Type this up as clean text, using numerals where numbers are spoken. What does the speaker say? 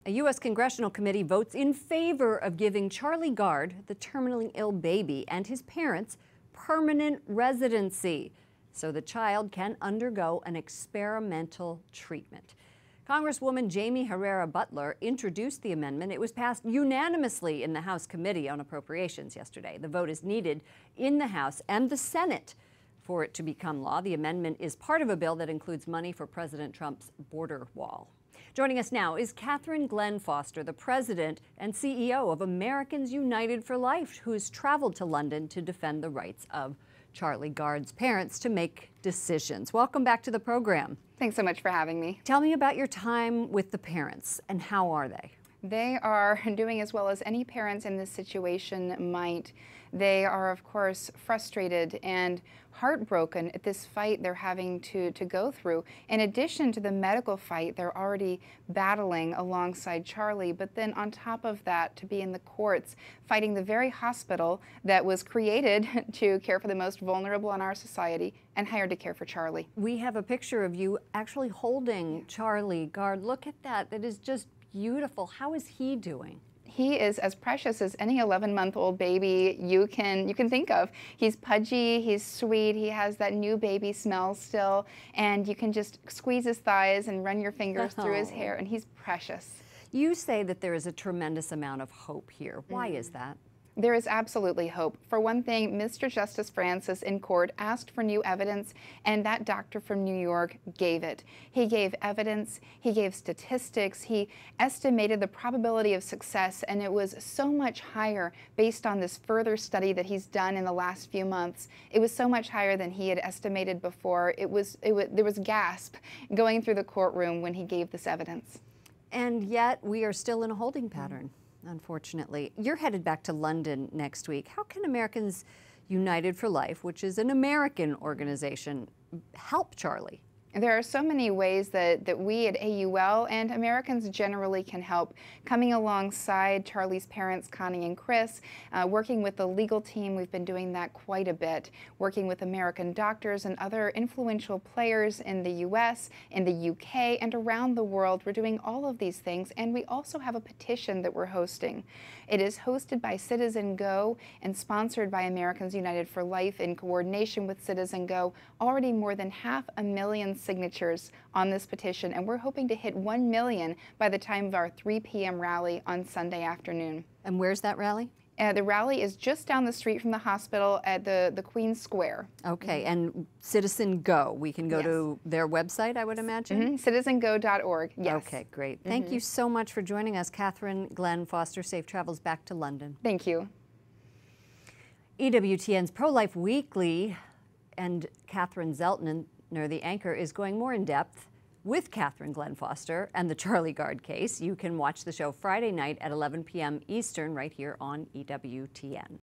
A U.S. congressional committee votes in favor of giving Charlie Gard, the terminally ill baby, and his parents permanent residency so the child can undergo an experimental treatment. Congresswoman Jamie Herrera Butler introduced the amendment. It was passed unanimously in the House Committee on Appropriations yesterday. The vote is needed in the House and the Senate for it to become law. The amendment is part of a bill that includes money for President Trump's border wall. Joining us now is Katherine Glenn Foster, the president and CEO of Americans United for Life, who's traveled to London to defend the rights of Charlie Gard's parents to make decisions. Welcome back to the program. Thanks so much for having me. Tell me about your time with the parents and how are they? They are doing as well as any parents in this situation might. They are, of course, frustrated and heartbroken at this fight they're having to go through. In addition to the medical fight they're already battling alongside Charlie, but then on top of that, to be in the courts fighting the very hospital that was created to care for the most vulnerable in our society and hired to care for Charlie. We have a picture of you actually holding Charlie Gard. Look at that. That is just beautiful. How is he doing? He is as precious as any 11-month-old baby you can think of. He's pudgy, he's sweet, he has that new baby smell still, and you can just squeeze his thighs and run your fingers through his hair, and he's precious. You say that there is a tremendous amount of hope here. Why is that? There is absolutely hope. For one thing, Mr. Justice Francis in court asked for new evidence, and that doctor from New York gave it. He gave evidence, he gave statistics, he estimated the probability of success, and it was so much higher based on this further study that he's done in the last few months. It was so much higher than he had estimated before. There was gasp going through the courtroom when he gave this evidence. And yet we are still in a holding pattern. Unfortunately. You're headed back to London next week. How can Americans United for Life, which is an American organization, help Charlie? There are so many ways that we at AUL and Americans generally can help. Coming alongside Charlie's parents, Connie and Chris, working with the legal team, we've been doing that quite a bit. Working with American doctors and other influential players in the US, in the UK, and around the world. We're doing all of these things, and we also have a petition that we're hosting. It is hosted by Citizen Go and sponsored by Americans United for Life in coordination with Citizen Go. Already more than 500,000 signatures on this petition, and we're hoping to hit 1 million by the time of our 3 p.m. rally on Sunday afternoon. And where's that rally? The rally is just down the street from the hospital at the Queen's Square. Okay, and Citizen Go, we can go to their website, I would imagine? Citizengo.org, yes. Okay, great. Thank you so much for joining us, Katherine Glenn Foster. Safe travels back to London. Thank you. EWTN's Pro-Life Weekly and Catherine Zeltner, the anchor, is going more in depth with Katherine Glenn Foster and the Charlie Gard case. You can watch the show Friday night at 11 p.m. Eastern right here on EWTN.